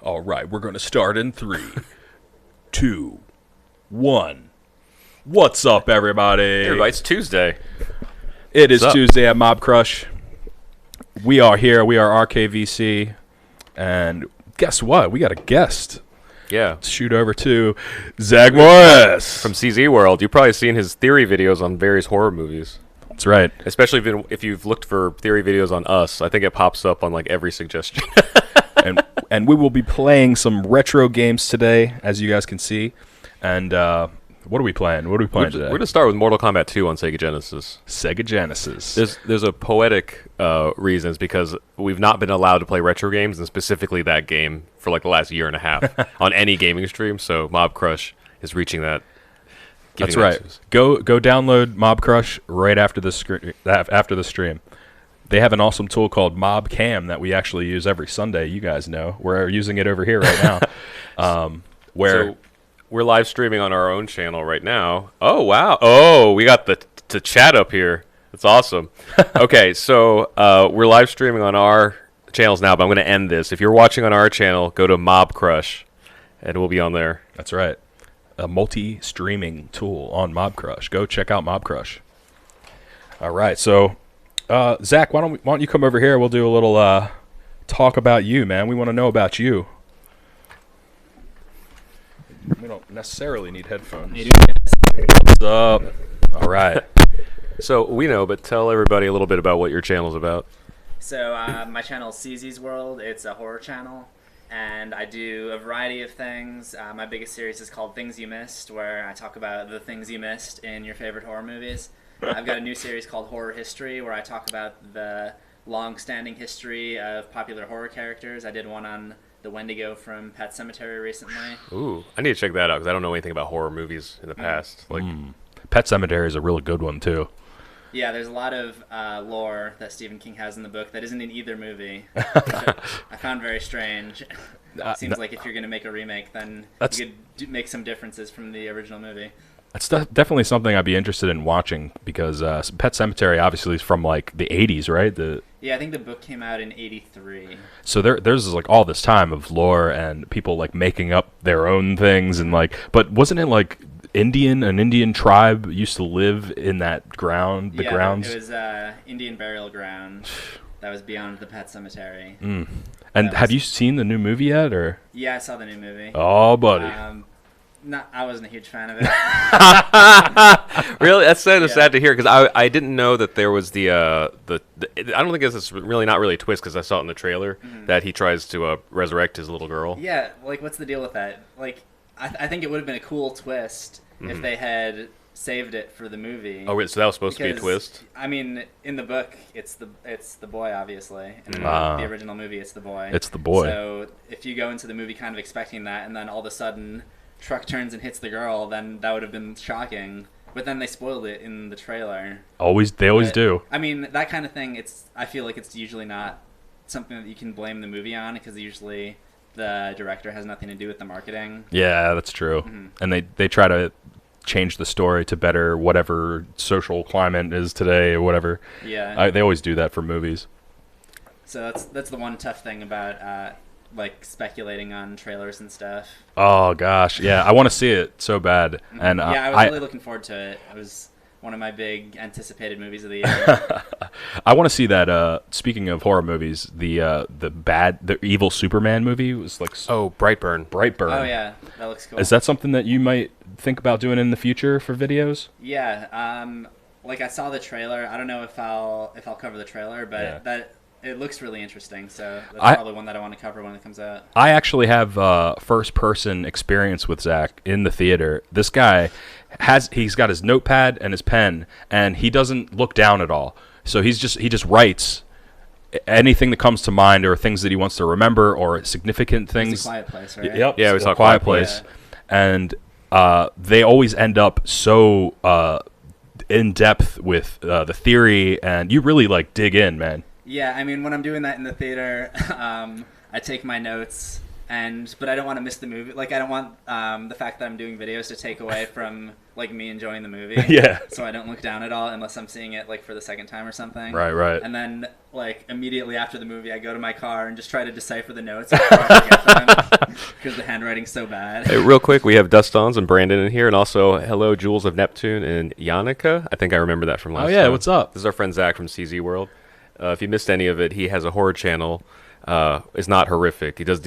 All right, we're going to start in 3, 2, 1. What's up, everybody? Hey, everybody, it's Tuesday. It is Tuesday at Mobcrush. We are here. We are RKVC. And guess what? We got a guest. Yeah. Let's shoot over to Zach Morris. From czworld. You've probably seen his theory videos on various horror movies. That's right. Especially if you've looked for theory videos on us. I think it pops up on like every suggestion. and we will be playing some retro games today, as you guys can see. And what are we playing? What are we playing today? We're going to start with Mortal Kombat 2 on Sega Genesis. Sega Genesis. There's a poetic reasons because we've not been allowed to play retro games, and specifically that game, for like the last year and a half on any gaming stream. So Mobcrush is reaching that. That's right. Go download Mobcrush right after the stream. They have an awesome tool called Mobcam that we actually use every Sunday. You guys know we're using it over here right now. So we're live streaming on our own channel right now. Oh wow! Oh, we got the chat up here. That's awesome. Okay, so we're live streaming on our channels now, but I'm going to end this. If you're watching on our channel, go to Mobcrush, and we'll be on there. That's right. A multi-streaming tool on Mobcrush. Go check out Mobcrush. All right, so Zach, why don't you come over here? We'll do a little talk about you, man. We want to know about you. We don't necessarily need headphones. What's up? All right. So we know, but tell everybody a little bit about what your channel's about. So my channel is czworld. It's a horror channel, and I do a variety of things. My biggest series is called Things You Missed, where I talk about the things you missed in your favorite horror movies. I've got a new series called Horror History, where I talk about the long-standing history of popular horror characters. I did one on the Wendigo from Pet Sematary recently. Ooh, I need to check that out because I don't know anything about horror movies in the past. Like, Pet Sematary is a really good one too. Yeah, there's a lot of lore that Stephen King has in the book that isn't in either movie, which I found very strange. Seems like if you're going to make a remake, then you could make some differences from the original movie. That's definitely something I'd be interested in watching because Pet Sematary obviously is from like the 80s, right? Yeah, I think the book came out in '83. So there's like all this time of lore and people like making up their own things and like, but wasn't it like an Indian tribe used to live in that ground? The grounds. It was Indian burial ground that was beyond the Pet Cemetery. And have you seen the new movie yet, or? Yeah, I saw the new movie. Oh, buddy. I wasn't a huge fan of it. Really, that's sad to hear because I didn't know that there was the I don't think it's really not really a twist because I saw it in the trailer that he tries to resurrect his little girl. Yeah, like what's the deal with that? Like, I think it would have been a cool twist if they had saved it for the movie. Oh, wait, so that was supposed to be a twist? I mean, in the book, it's the boy, obviously. And in the original movie, it's the boy. It's the boy. So if you go into the movie kind of expecting that, and then all of a sudden truck turns and hits the girl, then that would have been shocking. But then they spoiled it in the trailer. They always do. I mean, that kind of thing, I feel like it's usually not something that you can blame the movie on because usually the director has nothing to do with the marketing. Yeah, that's true. And they try to change the story to better whatever social climate is today or whatever. Yeah. They always do that for movies. So that's the one tough thing about like speculating on trailers and stuff. Oh gosh, yeah, I want to see it so bad. And yeah, I was really looking forward to it. It was one of my big anticipated movies of the year. I want to see that. Speaking of horror movies, the evil Superman movie was like Brightburn. Brightburn. Oh yeah, that looks cool. Is that something that you might think about doing in the future for videos? Yeah, like I saw the trailer. I don't know if I'll cover the trailer, but it looks really interesting, so that's probably one that I want to cover when it comes out. I actually have first-person experience with Zach in the theater. This guy he's got his notepad and his pen, and he doesn't look down at all. So he just writes anything that comes to mind or things that he wants to remember or significant things. It's a Quiet Place, right? Yep. Yeah, we saw Quiet Place. Yeah. And they always end up so in depth with the theory, and you really dig in, man. Yeah, I mean, when I'm doing that in the theater, I take my notes but I don't want to miss the movie. Like, I don't want the fact that I'm doing videos to take away from like me enjoying the movie. Yeah. So I don't look down at all unless I'm seeing it like for the second time or something. Right. And then like immediately after the movie, I go to my car and just try to decipher the notes before I forget them because the handwriting's so bad. Hey, real quick, we have Dustons and Brandon in here, and also hello, Jules of Neptune and Yannicka. I think I remember that from last time. What's up? This is our friend Zach from CZ World. If you missed any of it, he has a horror channel. It's not horrific. He does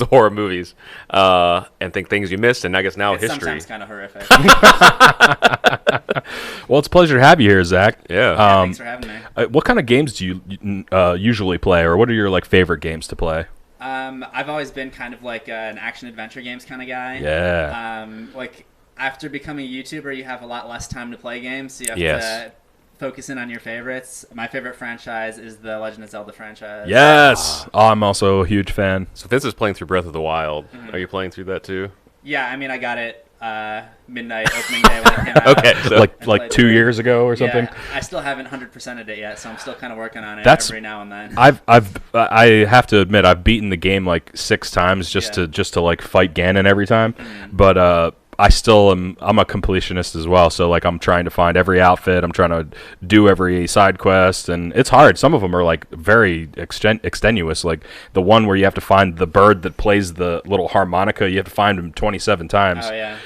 horror movies and things you missed, and I guess now It's history. sometimes kind of horrific. Well, it's a pleasure to have you here, Zach. Yeah. Thanks for having me. What kind of games do you usually play, or what are your like favorite games to play? I've always been kind of like an action adventure games kind of guy. Yeah. Like after becoming a YouTuber, you have a lot less time to play games, so you have to focus in on your favorites. My favorite franchise is the Legend of Zelda franchise. Yes. I'm also a huge fan. So Vince is playing through Breath of the Wild. Are you playing through that too? Yeah, I mean, I got it midnight opening day when it came out. Okay, so like 2 years ago or something. Yeah, I still haven't 100%ed it yet, so I'm still kind of working on it every now and then. I have to admit I've beaten the game like 6 times just to like fight Ganon every time, but I'm a completionist as well, so like I'm trying to find every outfit, I'm trying to do every side quest, and it's hard. Some of them are like very extenuous, like the one where you have to find the bird that plays the little harmonica. You have to find him 27 times. Oh yeah.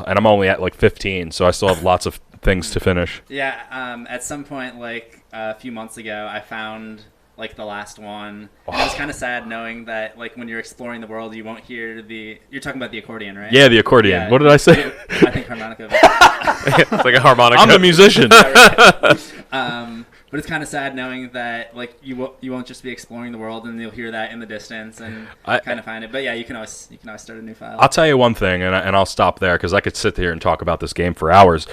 And I'm only at like 15, so I still have lots of things to finish. Yeah, at some point like a few months ago, I found like the last one. And it was kind of sad knowing that like when you're exploring the world, you won't hear you're talking about the accordion, right? Yeah, the accordion. Yeah. What did I say? I think harmonica. It's like a harmonica. I'm the musician. But it's kind of sad knowing that like you won't just be exploring the world and you'll hear that in the distance and kind of find it. But yeah, you can always start a new file. I'll tell you one thing, and I'll stop there because I could sit here and talk about this game for hours.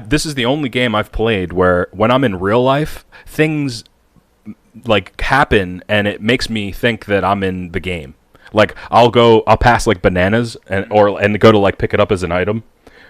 This is the only game I've played where when I'm in real life, things like happen and it makes me think that I'm in the game. Like I'll pass like bananas and go to like pick it up as an item,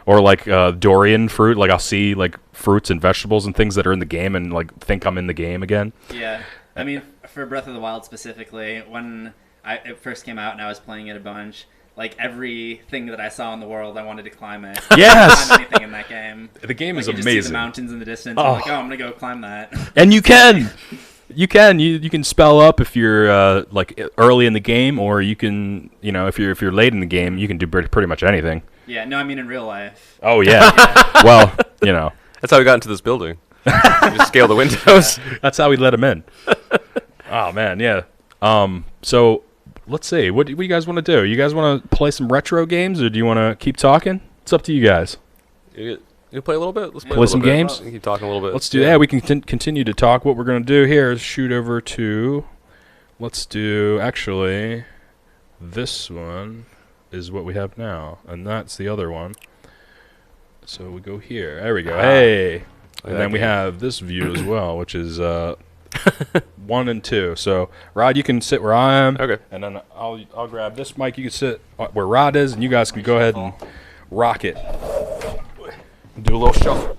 or like durian fruit. Like I'll see like fruits and vegetables and things that are in the game and like think I'm in the game again. Yeah, I mean for Breath of the Wild specifically, when it first came out and I was playing it a bunch, like everything that I saw in the world, I wanted to climb it. Yes. Climb anything in that game. The game is you amazing. Just see the mountains in the distance. I'm like, I'm gonna go climb that. And you can. You can spell up if you're like early in the game, or you can, if you're late in the game, you can do pretty much anything. Yeah, no, I mean in real life. Oh yeah. Well, that's how we got into this building. We just scale the windows. That's how we let him in. Oh man, yeah. So let's see. What do you guys want to do? You guys want to play some retro games, or do you want to keep talking? It's up to you guys. You play a little bit? Let's play some games? Keep talking a little bit. Let's do that. We can continue to talk. What we're going to do here is shoot over to... Let's do... Actually, this one is what we have now. And that's the other one. So we go here. There we go. Hey! And then we have this view as well, which is 1 and 2. So, Rod, you can sit where I am. Okay. And then I'll grab this mic. You can sit where Rod is, and you guys can go ahead and rock it. Do a little shuffle.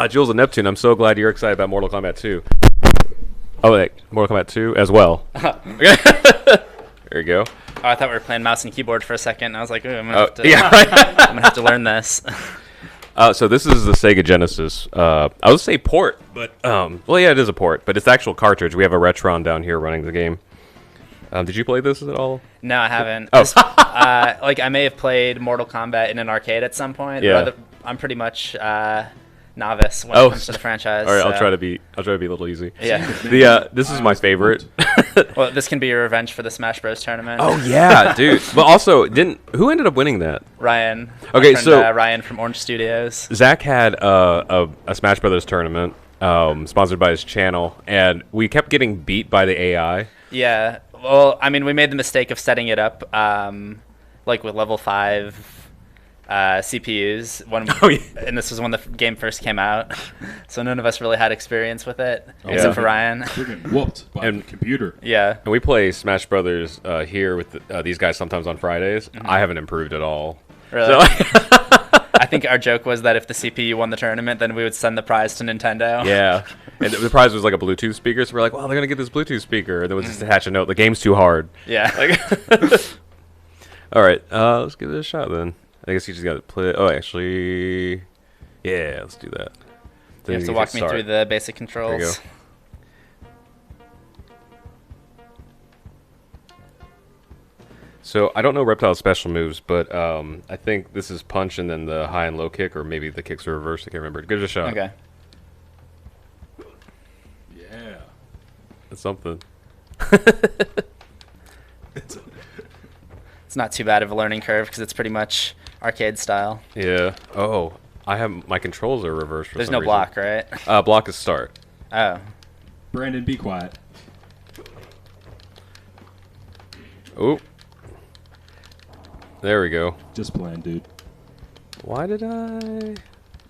Jules of Neptune, I'm so glad you're excited about Mortal Kombat 2. Oh, wait, Mortal Kombat 2 as well. There you go. Oh, I thought we were playing mouse and keyboard for a second. I was like, ooh, I'm going to have to learn this. So this is the Sega Genesis. I would say port, but well, yeah, it is a port, but it's the actual cartridge. We have a Retron down here running the game. Did you play this at all? No, I haven't. Oh. Like I may have played Mortal Kombat in an arcade at some point. Yeah. But I'm pretty much novice when it comes to the franchise. All right, so. I'll try to be a little easy. Yeah. This is my favorite. Well, this can be your revenge for the Smash Bros. Tournament. Oh yeah, dude. But also, who ended up winning that? Ryan. Okay, friend, so Ryan from Orange Studios. Zach had a Smash Brothers tournament sponsored by his channel, and we kept getting beat by the AI. Yeah. Well, I mean, we made the mistake of setting it up like with level 5 CPUs and this was when the game first came out, so none of us really had experience with it except for Ryan. We're getting whooped by the computer. Yeah. And we play Smash Brothers here with these guys sometimes on Fridays. I haven't improved at all. Really? So I think our joke was that if the CPU won the tournament, then we would send the prize to Nintendo. Yeah. And the prize was like a Bluetooth speaker, so we're like, well, they're going to get this Bluetooth speaker. And then we'll just attach a note. The game's too hard. Yeah. All right. Let's give it a shot then. I guess you just got to play it. Oh, actually. Yeah, let's do that. You have to walk me through the basic controls. There you go. So I don't know Reptile's special moves, but I think this is punch and then the high and low kick, or maybe the kicks are reversed. I can't remember. Give it a shot. Okay. Yeah. That's something. It's not too bad of a learning curve because it's pretty much arcade style. Yeah. Oh, I have my controls are reversed for There's some no reason. block, right? Block is start. Oh. Brandon, be quiet. Oh. There we go. Just playing, dude. Why did I...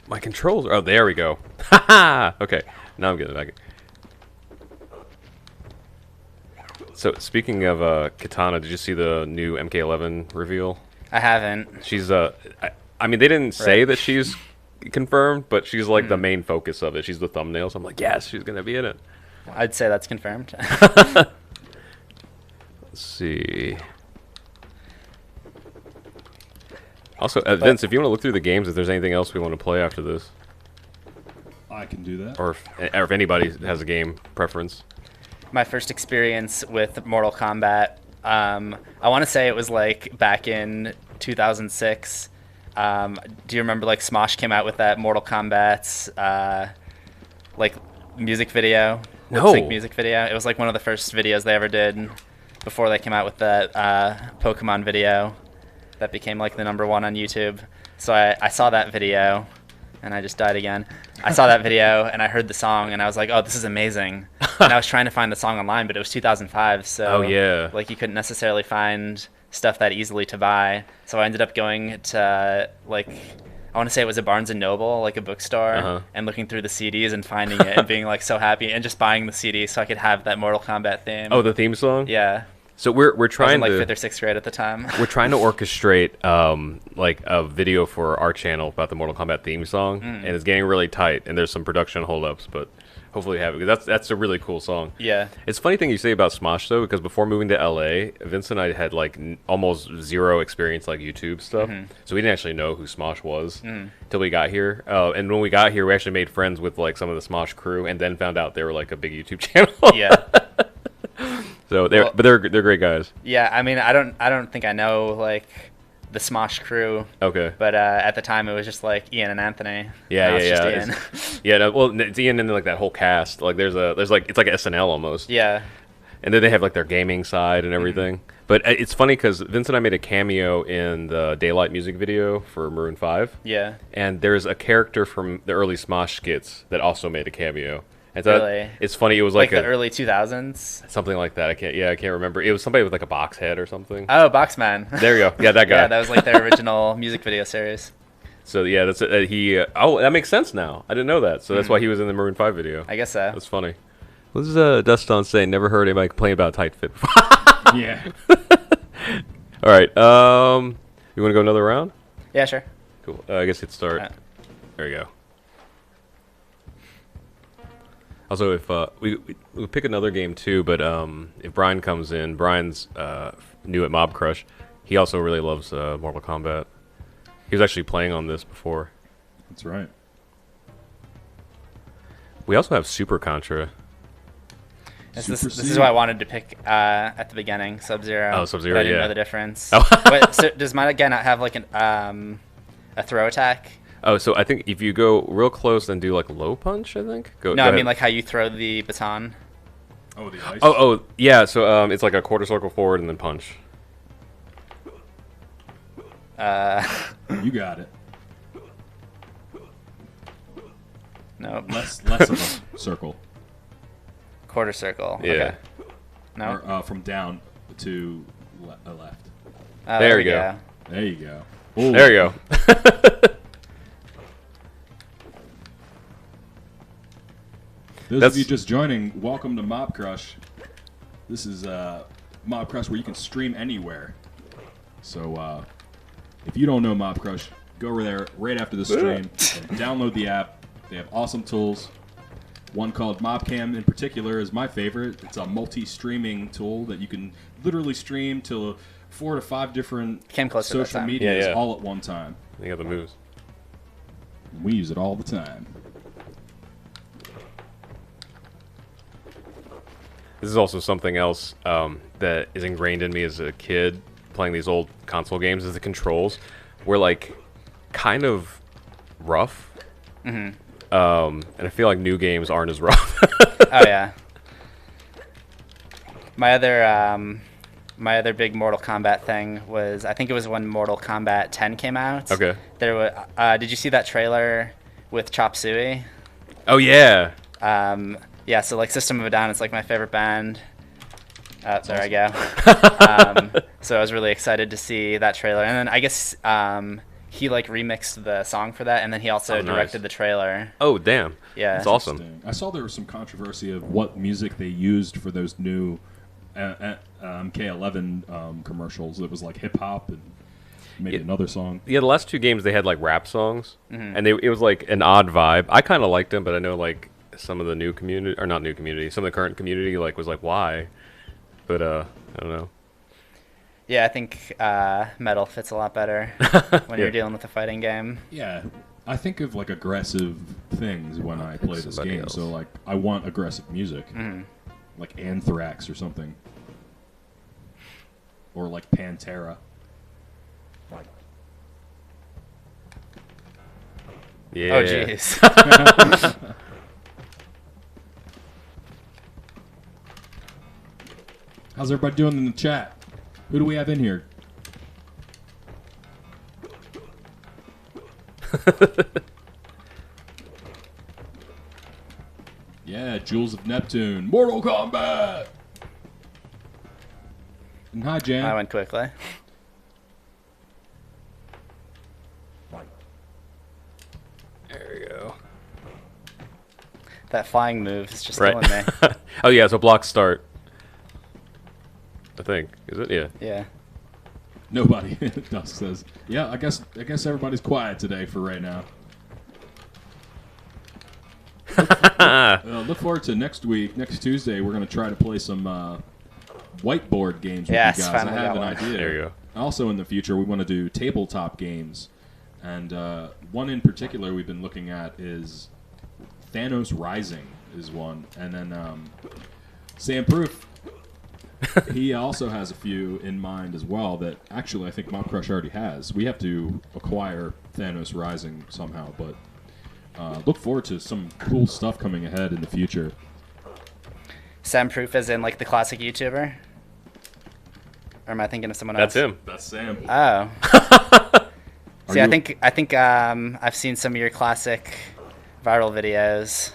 My controls... Oh, there we go. Haha! Okay, now I'm getting it back. So, speaking of Katana, did you see the new MK11 reveal? I haven't. She's, I mean, they didn't say that she's confirmed, but she's, like, the main focus of it. She's the thumbnail, so I'm like, yes, she's going to be in it. I'd say that's confirmed. Let's see... Also, Vince, if you want to look through the games, if there's anything else we want to play after this, I can do that. or if anybody has a game preference. My first experience with Mortal Kombat, I want to say it was like back in 2006. Do you remember like Smosh came out with that Mortal Kombat like music video? No. Lip sync music video. It was like one of the first videos they ever did before they came out with that Pokemon video that became like the #1 on YouTube. So I saw that video and I just died again. I saw that video and I heard the song and I was like, oh, this is amazing. And I was trying to find the song online, but it was 2005, so Oh, yeah. like you couldn't necessarily find stuff that easily to buy. So I ended up going to like, I want to say it was a Barnes and Noble, like a bookstore, and looking through the CDs and finding it and being like so happy and just buying the CD so I could have that Mortal Kombat theme. Oh, the theme song? Yeah. So we're I was trying in like to 5th or 6th grade at the time. we're trying to orchestrate like a video for our channel about the Mortal Kombat theme song, and it's getting really tight. And there's some production holdups, but hopefully we have it because that's a really cool song. Yeah. It's a funny thing you say about Smosh though, because before moving to LA, Vince and I had like almost zero experience like YouTube stuff, so we didn't actually know who Smosh was till we got here. And when we got here, we actually made friends with like some of the Smosh crew, and then found out they were like a big YouTube channel. Yeah. So they're great guys. Yeah, I mean, I don't think I know like the Smosh crew. Okay. But at the time, it was just like Ian and Anthony. Yeah, Now it's yeah. just Ian. Yeah, no, well, it's Ian and like that whole cast. Like there's like it's like SNL almost. Yeah. And then they have like their gaming side and everything. But it's funny because Vince and I made a cameo in the Daylight music video for Maroon 5. Yeah. And there's a character from the early Smosh skits that also made a cameo. And so Really? it's funny. It was like the early 2000s. something like that. I can't remember. It was somebody with like a box head or something. Oh, Boxman. There you go. Yeah, that guy. Yeah, that was like their original music video series. So yeah, that's he. Oh, that makes sense now. I didn't know that. So that's why he was in the Maroon 5 video. I guess so. That's funny. What does Dustin say? Never heard anybody complain about tight fit before. Yeah. All right. You want to go another round? Yeah, sure. Cool. I guess hit start. Alright. There you go. Also, if we'll pick another game too, but if Brian comes in, Brian's new at Mobcrush. He also really loves Mortal Kombat. He was actually playing on this before. That's right. We also have Super Contra. This Super is C. what I wanted to pick at the beginning, Sub-Zero. Oh, Sub-Zero, but I didn't yeah. know the difference. Oh. Wait, so does my guy not have like a throw attack? Oh, so I think if you go real close and do like low punch, I think. Go No, I ahead. mean like how you throw the baton. Oh, the ice. Oh, yeah. So it's like a quarter circle forward and then punch. You got it. No. Less of a circle. Quarter circle. Yeah. Okay. No. Or, from down to left. Oh, There we you go. There you go. Ooh. There you go. Those That's- of you just joining, welcome to Mobcrush. This is Mobcrush where you can stream anywhere. So if you don't know Mobcrush, go over there right after the stream, download the app. They have awesome tools. One called Mobcam in particular is my favorite. It's a multi-streaming tool that you can literally stream to 4 to 5 different social medias all at one time. You got the moves. We use it all the time. This is also something else that is ingrained in me as a kid playing these old console games, is the controls were like kind of rough. Mm-hmm. And I feel like new games aren't as rough. Oh yeah. My other big Mortal Kombat thing was, I think it was when Mortal Kombat 10 came out. Okay. There was. Did you see that trailer with Chop Suey? Oh yeah. Yeah. So like System of a Down is like my favorite band. There I go. So I was really excited to see that trailer, and then I guess he like remixed the song for that, and then he also directed the trailer. Oh damn! Yeah, that's awesome. I saw there was some controversy of what music they used for those new K11 commercials. It was like hip hop and maybe another song. Yeah, the last 2 games they had like rap songs, and it was like an odd vibe. I kind of liked them, but I know like some of the new community, or not new community, some of the current community like was like, why? But I don't know. Yeah, I think metal fits a lot better when you're dealing with a fighting game. Yeah, I think of like aggressive things when I play this game. Else. So like, I want aggressive music, like Anthrax or something, or like Pantera. Yeah. Oh jeez. How's everybody doing in the chat? Who do we have in here? Yeah, Jewels of Neptune. Mortal Kombat! And hi, Jan. I went quickly. There we go. That flying move is just killing me. Oh yeah, so block start. I think. Is it? Yeah. Yeah. Nobody. Dusk says, yeah, I guess everybody's quiet today for right now. Look forward to next week. Next Tuesday, we're going to try to play some whiteboard games with you guys. I have an idea. There you go. Also in the future, we want to do tabletop games. And one in particular we've been looking at is Thanos Rising is one. And then Sam Proof, he also has a few in mind as well that actually I think Mobcrush already has. We have to acquire Thanos Rising somehow, but look forward to some cool stuff coming ahead in the future. Sam Proof is in like the classic YouTuber? Or am I thinking of someone else? That's him. That's Sam. Oh. See, I think I've seen some of your classic viral videos.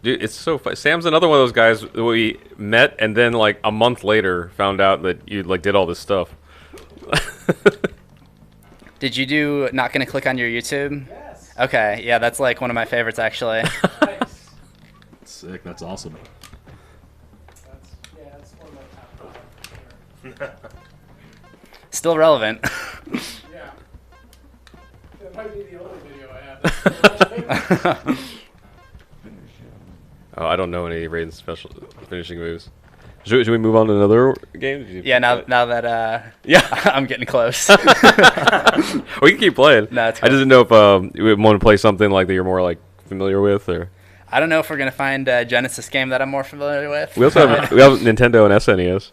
Dude, it's so fun. Sam's another one of those guys that we met and then like a month later found out that you like did all this stuff. Did you do Not Gonna Click on Your YouTube? Yes. Okay, yeah, that's like one of my favorites actually. Nice. Sick, that's awesome. That's one of my top 5. Sure. Still relevant. Yeah. That might be the only video I have. Oh, I don't know any Raiden's special finishing moves. Should we move on to another game? Yeah, now that yeah, I'm getting close. We can keep playing. No, it's I cool. just didn't know if you would want to play something like that you're more like familiar with, or I don't know if we're gonna find a Genesis game that I'm more familiar with. we also have Nintendo and SNES.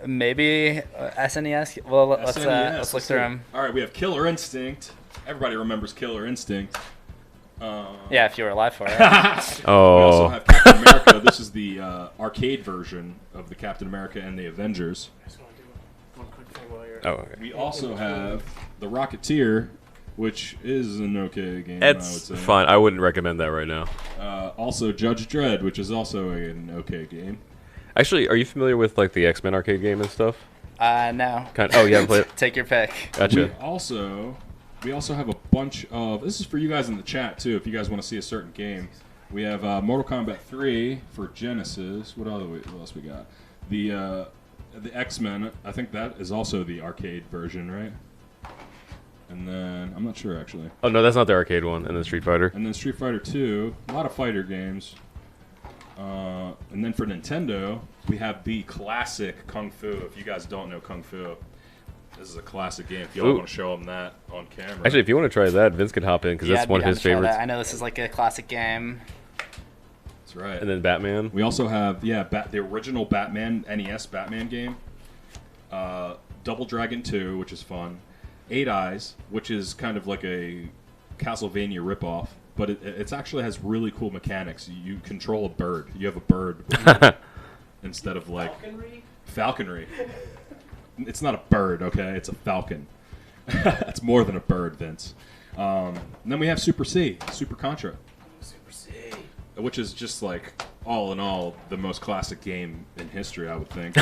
Maybe SNES. Well, let's look through them. All right, we have Killer Instinct. Everybody remembers Killer Instinct. Yeah, if you were alive for it. We also have Captain America. This is the arcade version of the Captain America and the Avengers. I just want to do one quick thing while you're. Oh, okay. We also have the Rocketeer, which is an okay game. I would It's say. fun. I wouldn't recommend that right now. Also, Judge Dredd, which is also an okay game. Actually, are you familiar with like the X-Men arcade game and stuff? No. Oh, you haven't played it? Take your pick. Gotcha. We also have a bunch of. This is for you guys in the chat too. If you guys want to see a certain game, we have Mortal Kombat 3 for Genesis. What else we got? The X-Men. I think that is also the arcade version, right? And then I'm not sure actually. Oh no, that's not the arcade one. And then Street Fighter. And then Street Fighter 2, a lot of fighter games. And then for Nintendo, we have the classic Kung Fu. If you guys don't know Kung Fu, this is a classic game. If y'all want to show them that on camera. Actually, if you want to try that, Vince can hop in because that's one of his favorites. I know this is like a classic game. That's right. And then Batman. We also have, the original Batman, NES Batman game. Double Dragon 2, which is fun. 8 Eyes, which is kind of like a Castlevania ripoff, but it actually has really cool mechanics. You control a bird. You have a bird instead of like falconry. It's not a bird, okay? It's a falcon. It's more than a bird, Vince. And then we have Super C, Super Contra. Super C. Which is just like, all in all, the most classic game in history, I would think.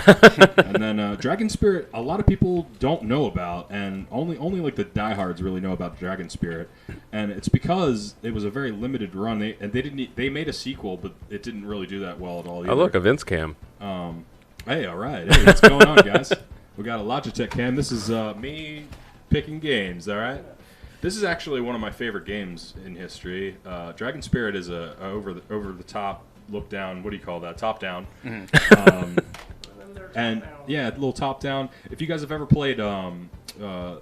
And then Dragon Spirit, a lot of people don't know about, and only like the diehards really know about Dragon Spirit. And it's because it was a very limited run. They made a sequel, but it didn't really do that well at all either. Oh look, a Vince cam. Hey, all right. Hey, what's going on, guys? We got a Logitech cam. This is me picking games, all right? This is actually one of my favorite games in history. Dragon Spirit is a over the top look down. What do you call that? Top down. Mm-hmm. And yeah, a little top down. If you guys have ever played, I'm trying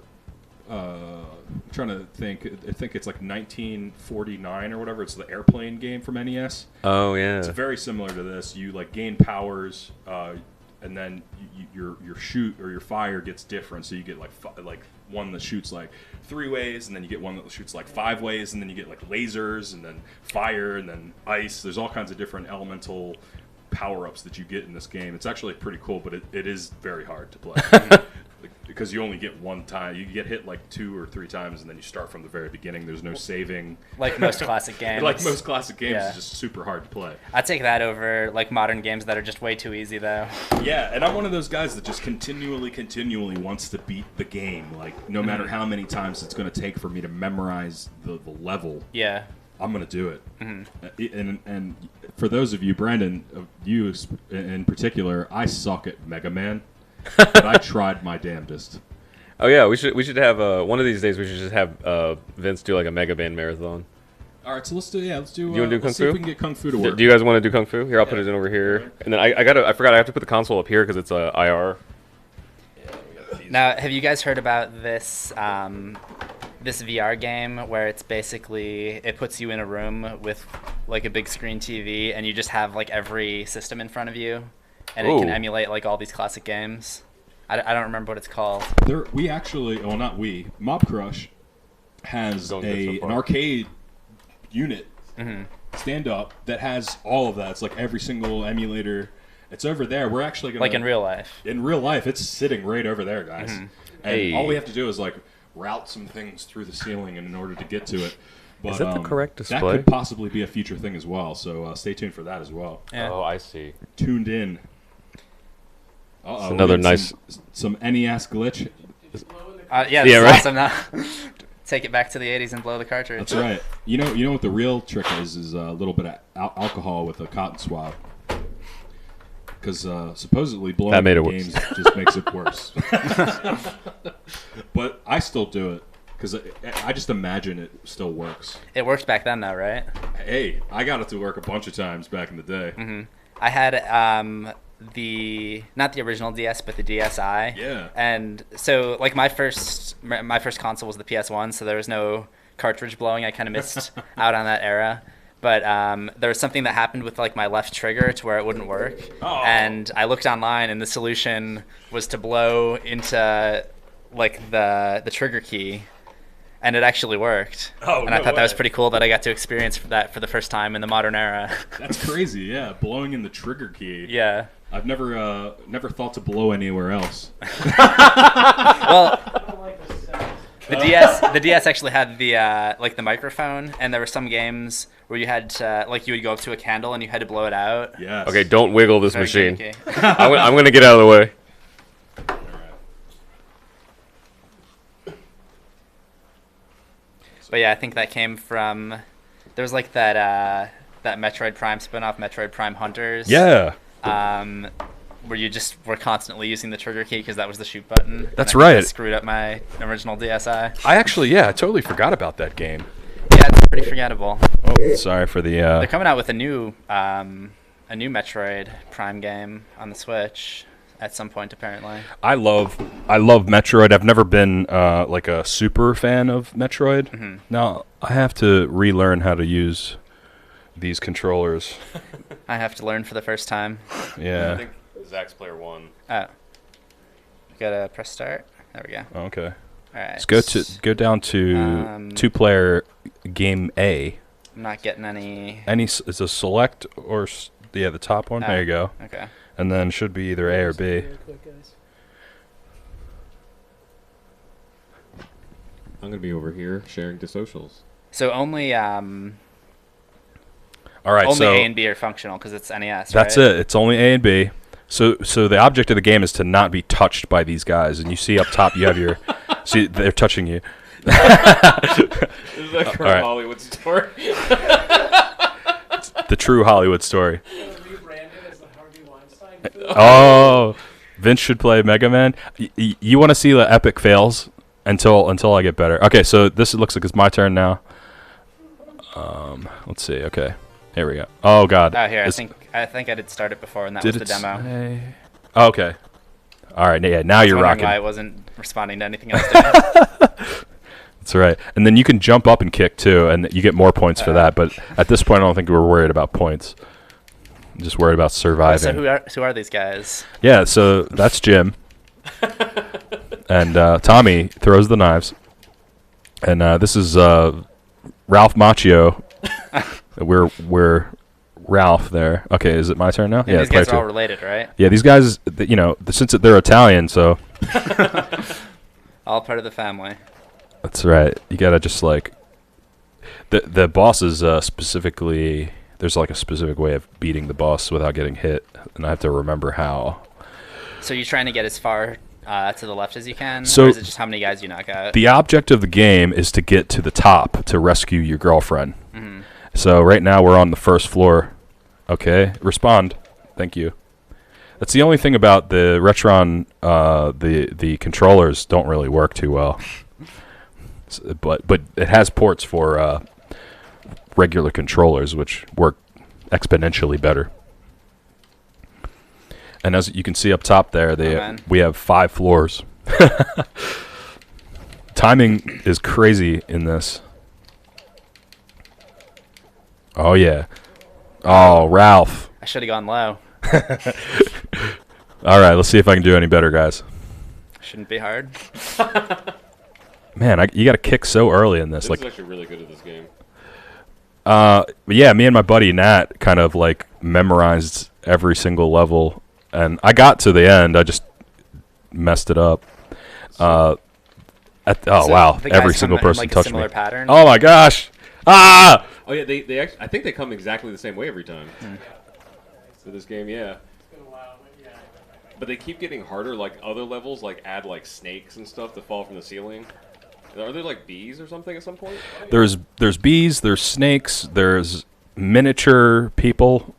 to think. I think it's like 1949 or whatever. It's the airplane game from NES. Oh yeah. It's very similar to this. You like gain powers, and then your shoot or your fire gets different. So you get like one that shoots like 3 ways, and then you get one that shoots like 5 ways, and then you get like lasers, and then fire, and then ice. There's all kinds of different elemental power-ups that you get in this game. It's actually pretty cool, but it is very hard to play. Because you only get one time. You get hit like 2 or 3 times, and then you start from the very beginning. There's no saving. Like most classic games. Like most classic games, it's just super hard to play. I'd take that over like modern games that are just way too easy, though. Yeah, and I'm one of those guys that just continually wants to beat the game. Like, no matter how many times it's going to take for me to memorize the level. Yeah. I'm going to do it. Mm-hmm. And for those of you, Brandon, you in particular, I suck at Mega Man. But I tried my damnedest. Oh yeah, we should have one of these days. We should just have Vince do like a Mega Man marathon. All right, so let's do. You want to do Kung see Fu? if we can get Kung Fu to work. Do you guys want to do Kung Fu? Here, I'll put it in over here. And then I forgot I have to put the console up here because it's IR. Now, have you guys heard about this this VR game where it's basically it puts you in a room with like a big screen TV and you just have like every system in front of you? And it can emulate like all these classic games. I don't remember what it's called. Mobcrush has an arcade unit stand up that has all of that. It's like every single emulator. It's over there. We're actually gonna like in real life. In real life, it's sitting right over there, guys. And all we have to do is like route some things through the ceiling in order to get to it. But, is that the correct display? That could possibly be a future thing as well. So stay tuned for that as well. Yeah. Oh, I see. Tuned in. Another nice some NES glitch. Yeah, this is awesome now. Take it back to the 80s and blow the cartridge. That's right. You know what the real trick is a little bit of alcohol with a cotton swab. Because supposedly blowing games just makes it worse. But I still do it because I just imagine it still works. It worked back then, though, right? Hey, I got it to work a bunch of times back in the day. I had not the original DS, but the DSi. Yeah. And so, like, my first console was the PS1, so there was no cartridge blowing. I kind of missed out on that era. But there was something that happened with like my left trigger to where it wouldn't work. Oh. And I looked online, and the solution was to blow into like the trigger key, and it actually worked. Oh, and I thought that was pretty cool that I got to experience that for the first time in the modern era. That's crazy, yeah. Blowing in the trigger key. Yeah. I've never thought to blow anywhere else. Well, the DS actually had the like the microphone, and there were some games where you had to, like, you would go up to a candle and you had to blow it out. Yes. Okay, don't wiggle this machine. I'm gonna get out of the way. But yeah, I think that came from there was like that Metroid Prime spinoff, Metroid Prime Hunters. Yeah. where you just were constantly using the trigger key because that was the shoot button. That's and I think right. that screwed up my original DSi. I totally forgot about that game. Yeah, it's pretty forgettable. Oh, sorry for the. They're coming out with a new Metroid Prime game on the Switch at some point, apparently. I love Metroid. I've never been like a super fan of Metroid. Mm-hmm. Now I have to relearn how to use these controllers. I have to learn for the first time. I Yeah. think Zach's player 1. Oh. Gotta press start. There we go. Okay. All right. Let's go down to 2-player game A. I'm not getting any. Is a select or the top one? There you go. Okay. And then should be either A or B. Really quick, guys. I'm gonna be over here sharing to socials. So only All right. only so A and B are functional because it's NES. that's right? it. It's only A and B. So the object of the game is to not be touched by these guys. And you see up top, you have your. See, they're touching you. This is a current right. Hollywood story. The true Hollywood story. Rebranded as the Harvey Weinstein film. Oh, Vince should play Mega Man. You want to see the epic fails until I get better. Okay, so this looks like it's my turn now. Let's see. Okay, here we go. Oh God. Oh, here. I think I did start it before, and that was the demo. Oh, okay. All right. Yeah. Now you're Wondering rocking. why I wasn't responding to anything else. That's right. And then you can jump up and kick too, and you get more points for that. But at this point, I don't think we're worried about points. I'm just worried about surviving. So who are these guys? Yeah. So that's Jim. And Tommy throws the knives. And this is Ralph Macchio. We're Ralph there. Okay, is it my turn now? And yeah, these guys are all related, right? Yeah, these guys, since they're Italian, so All part of the family. that's right. You gotta just like the boss is specifically. There's like a specific way of beating the boss without getting hit, and I have to remember how. So you're trying to get as far to the left as you can? So or is it just how many guys you knock out? The object of the game is to get to the top to rescue your girlfriend. Mhm. So right now we're on the first floor. Okay, respond. Thank you. That's the only thing about the Retron. The controllers don't really work too well. But it has ports for regular controllers, which work exponentially better. And as you can see up top there, we have 5 floors. Timing is crazy in this. Oh yeah. Oh, Ralph. I should have gone low. All right, let's see if I can do any better, guys. Shouldn't be hard. Man, you got to kick so early in this. This Like, is actually really good at this game. but yeah, me and my buddy Nat kind of like memorized every single level, and I got to the end. I just messed it up. So Wow! the guys Every come single in, person like, a touched similar me. pattern? Oh my gosh! Ah! Oh yeah, they actually, I think they come exactly the same way every time. For this game, yeah. It's been a while, but yeah. But they keep getting harder, like other levels, like add like snakes and stuff that fall from the ceiling. Are there like bees or something at some point? There's bees. There's snakes. There's miniature people.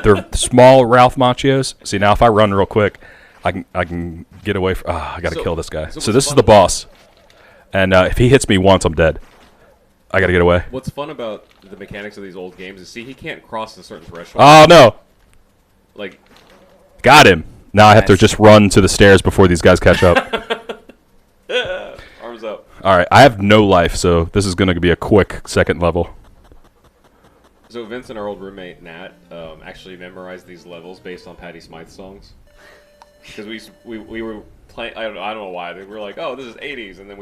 They're small Ralph Macchios. See, now if I run real quick, I can get away from. I gotta kill this guy. so So what's this is fun- the boss, and if he hits me once, I'm dead. I gotta get away. What's fun about the mechanics of these old games is, see, he can't cross a certain threshold. Oh no! Like, Got him. Now I have to Nice. just run to the stairs before these guys catch up. arms up. All right, I have no life, so this is gonna be a quick second level. So Vince and our old roommate Nat actually memorized these levels based on Patti Smyth songs. Because we were playing, I don't know why. They were like, oh, this is 80s, and then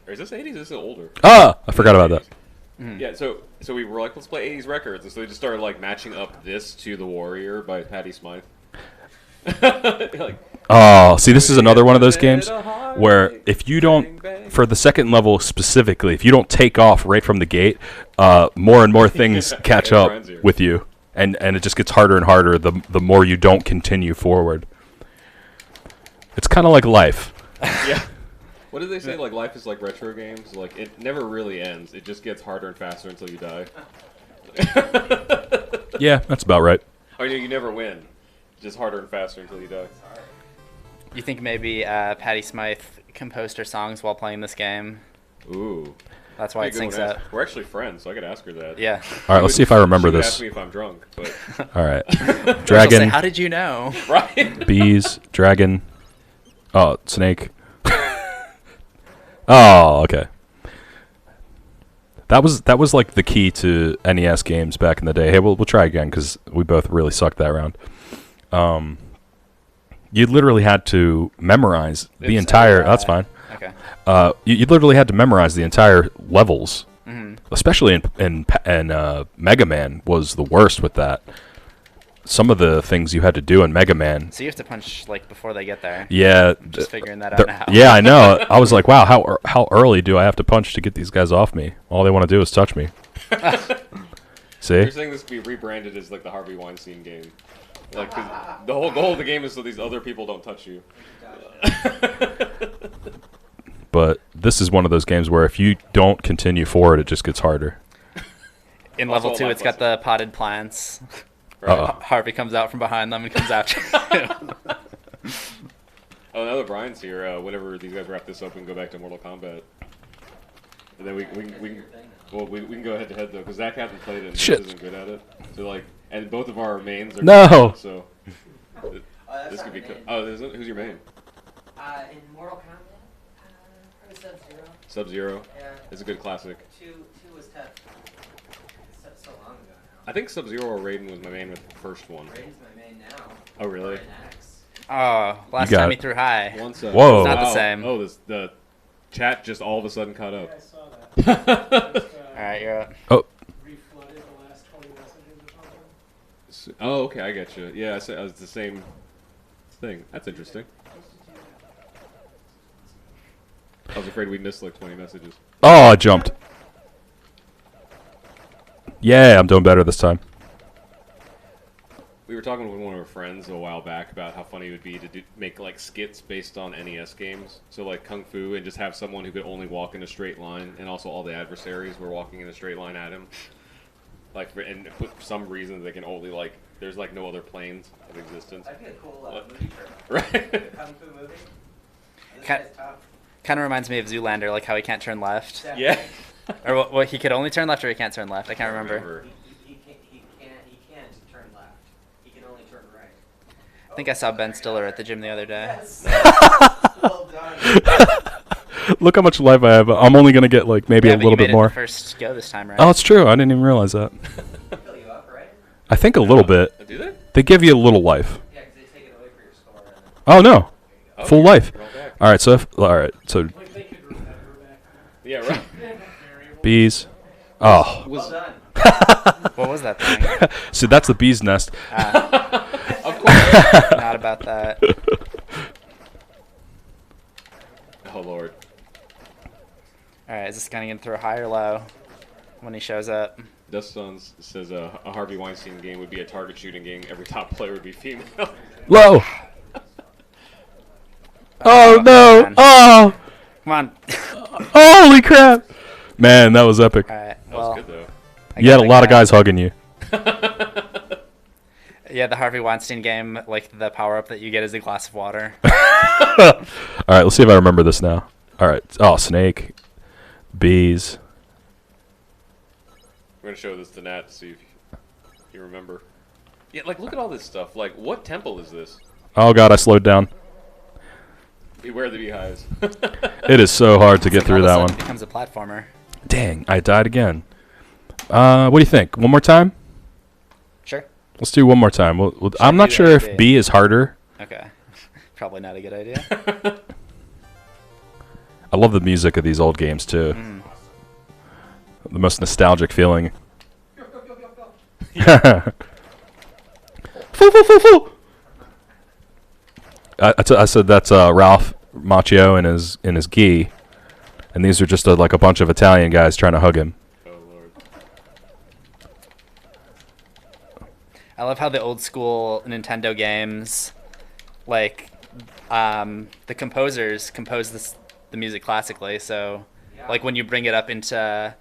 or is this 80s? This is older. I forgot about that. Yeah, so we were like, let's play 80s records, and so we just started like matching up this to The Warrior by Patti Smyth. Like, Oh, see, this is another one of those games where if you don't, for the second level specifically, if you don't take off right from the gate, more and more things catch up frenzy. with you, and it just gets harder and harder the more you don't continue forward. It's kind of like life. yeah. What did they say? Like, life is like retro games. Like, it never really ends. It just gets harder and faster until you die. Yeah, that's about right. Oh, you never win. Just harder and faster until you die. You think maybe Patty Smythe composed her songs while playing this game? Ooh. That's why it Hey, good syncs one, up. ask- We're actually friends, so I could ask her that. Yeah. All right, let's see if I remember She would this. ask me if I'm drunk, but All right. She'll say, Dragon, how did you know? right. bees, dragon. Oh, snake. Oh, okay. That was like the key to NES games back in the day. Hey, we'll try again because we both really sucked that round. You literally had to memorize the entire. That's fine. Okay. You literally had to memorize the entire levels, Mm-hmm. especially in Mega Man was the worst with that. Some of the things you had to do in Mega Man. So you have to punch like before they get there. Yeah. Just figuring that out They're- now. Yeah, I know. I was like, wow, how early do I have to punch to get these guys off me? All they want to do is touch me. See? You're saying this could be rebranded as like the Harvey Weinstein game. Like 'cause the whole goal of the game is so these other people don't touch you. But this is one of those games where if you don't continue forward, it just gets harder. In Also level a 2, life it's got the potted plants. Right? Uh-oh. Harvey comes out from behind them and comes after you. Oh, now that Brian's here, whenever these guys wrap this up, we can go back to Mortal Kombat. And then we can go head to head though, because Zach hasn't played it and Shit. isn't good at it. So like, and both of our mains are No. So That's this not could be. my main. Who's your main? In Mortal Kombat, probably Sub-Zero. Sub-Zero. Yeah. It's a good classic. Two was tough. It's so long ago now. I think Sub-Zero or Raiden was my main with the first one. Raiden's my main now. Oh really? Raiden X. Oh, last You got time it. he threw high. Once. Whoa. It's not the same. Oh, the chat just all of a sudden caught Yeah, up. I saw that. Just, Alright, you're up. reflooded the last 20 messages or something. Oh, okay, I get you. Yeah, I said it was the same thing. That's interesting. I was afraid we'd miss like 20 messages. Oh, I jumped. Yeah, I'm doing better this time. We were talking with one of our friends a while back about how funny it would be to make like skits based on NES games. So like Kung Fu, and just have someone who could only walk in a straight line, and also all the adversaries were walking in a straight line at him. Like, and for some reason they can only like, there's like no other planes of existence. That'd be a cool What? movie for Right? Kung Fu movie. This Ca- guy's tough. Kind of reminds me of Zoolander, like how he can't turn left. Yeah. Or what, he could only turn left or he can't turn left. I can't remember. He can't turn left. He can only turn right. I think I saw Ben Stiller at the gym the other day. Yes. Well done. Look how much life I have. I'm only gonna get like maybe Yeah, a but you little made bit it more. the first go this time, right? Oh, it's true. I didn't even realize that. Fill you up, right? I think a little bit. Do they? They give you a little life. Yeah, because they take it away for your score. And Oh no, Oh, full you're life. all back. All right, so so Like they could remember back. Yeah, right. Variable. bees. Oh, well done. What was that thing? so that's the bee's nest. Of course. Not about that. Oh lord. Alright, is this guy gonna throw high or low when he shows up? Dust Sons says a Harvey Weinstein game would be a target shooting game. Every top player would be female. Low. Oh no! man. Oh, Come on. holy crap! Man, that was epic. Alright, That well. was good though. I You had got a the lot of guy. guys hugging you. Yeah, the Harvey Weinstein game, like the power up that you get is a glass of water. All right, let's see if I remember this now. All right. Oh, snake, bees. We're gonna show this to Nat to see if you remember. Yeah, like look at all this stuff. Like, what temple is this? Oh god, I slowed down. Beware the beehives. It is so hard to get Like, through all of a that sudden one. It becomes a platformer. Dang, I died again. What do you think? One more time? Sure. Let's do one more time. I'm we not do sure A, if B? B is harder. Okay. Probably not a good idea. I love the music of these old games too. Mm. The most nostalgic feeling. Go, go, go, go, go. Foo, foo, foo, foo. I said that's Ralph Macchio in his gi, and these are just like a bunch of Italian guys trying to hug him. Oh lord. I love how the old school Nintendo games, like, the composers compose the music classically. So, like when you bring it up into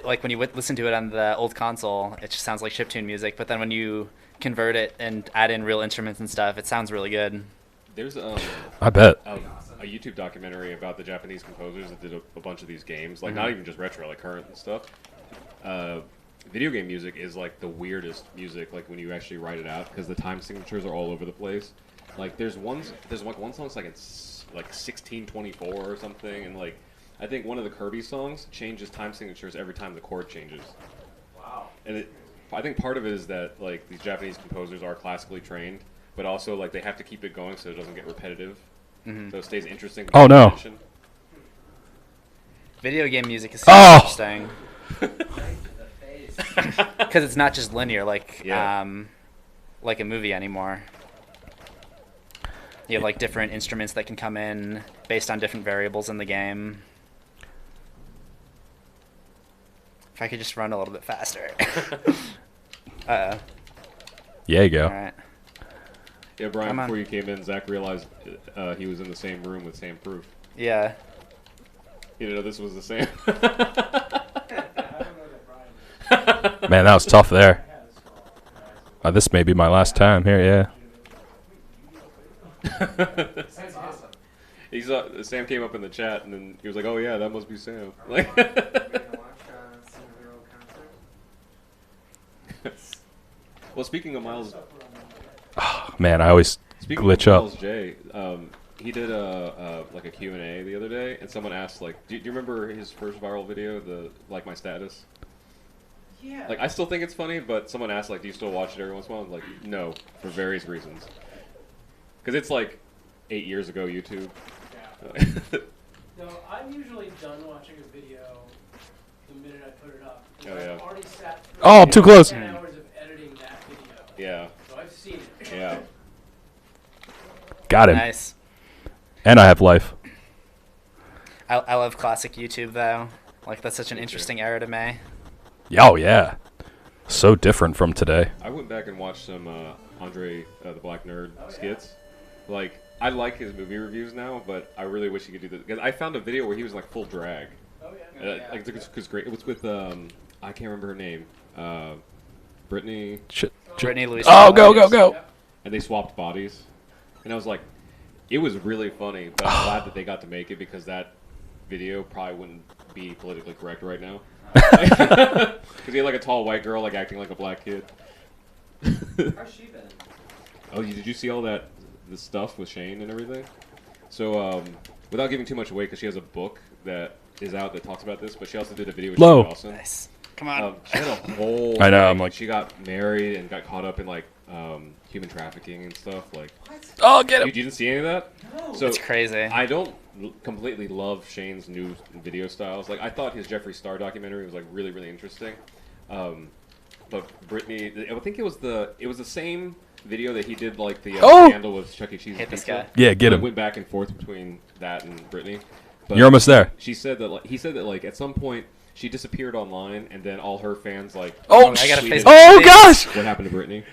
like when you listen to it on the old console, it just sounds like chiptune music. But then when you convert it and add in real instruments and stuff, it sounds really good. There's I bet. a YouTube documentary about the Japanese composers that did a bunch of these games, like not even just retro, like current and stuff. Video game music is like the weirdest music, like when you actually write it out, because the time signatures are all over the place. Like there's one song's like it's like 1624 or something, and like I think one of the Kirby songs changes time signatures every time the chord changes. Wow. And I think part of it is that like these Japanese composers are classically trained, but also like they have to keep it going so it doesn't get repetitive, so it stays interesting. Oh, no. Attention. Video game music is super Oh! interesting because it's not just linear like like a movie anymore. You have like different instruments that can come in based on different variables in the game. If I could just run a little bit faster. Yeah, you go. All right. Yeah, Brian, Come on. before you came in, Zach realized he was in the same room with Sam Proof. Yeah. He didn't know this was the same. I don't know that Brian Man, that was tough there. has. This may be my last time here, yeah. That's awesome. Sam came up in the chat, and then he was like, "Oh yeah, that must be Sam." Like, We're gonna watch Cinderella concert. well, speaking of Miles, Man, I always speaking glitch of up. Miles J, he did a Q&A the other day, and someone asked like, "Do you remember his first viral video, the like my status?" Yeah. Like, I still think it's funny, but someone asked like, "Do you still watch it every once in a while?" I'm like, no, for various reasons. Because it's like 8 years ago YouTube. Yeah. No, I'm usually done watching a video the minute I put it up. Oh, yeah. I've already sat through Oh, I'm too close. 10 hours of editing that video. Yeah, So I've seen it. yeah. Got him. Nice. And I have life. I love classic YouTube though. Like that's such an Me too. interesting era to me. Oh, yeah. So different from today. I went back and watched some Andre the Black Nerd Oh, yeah. skits. Like, I like his movie reviews now, but I really wish he could do this. Because I found a video where he was like full drag. Oh, yeah. Like, it's great. It was with I can't remember her name. Brittany, Shit. Brittany Louise. Oh, go, go, go. Yep. and they swapped bodies. And I was like, it was really funny, but I'm glad that they got to make it because that video probably wouldn't be politically correct right now. Because he had like a tall white girl like acting like a black kid. How's she been? Oh, did you see all the stuff with Shane and everything? So, without giving too much away, because she has a book that is out that talks about this, but she also did a video with Low. Shane Dawson. Nice. Come on. She had a whole. I know, thing. I'm like- she got married and got caught up in like human trafficking and stuff. Like, Oh, get you didn't see any of that? No. So It's crazy. I don't completely love Shane's new video styles. Like, I thought his Jeffree Star documentary was like really, really interesting. But Brittany, I think it was the same video that he did like the Oh! scandal with Chuck E. Cheese. Hate this pizza. guy. Yeah, get So him. It went back and forth between that and Brittany. But You're almost there. She said that he said that like at some point she disappeared online, and then all her fans like Oh, I got a tweeted face. Oh, gosh! what happened to Brittany. You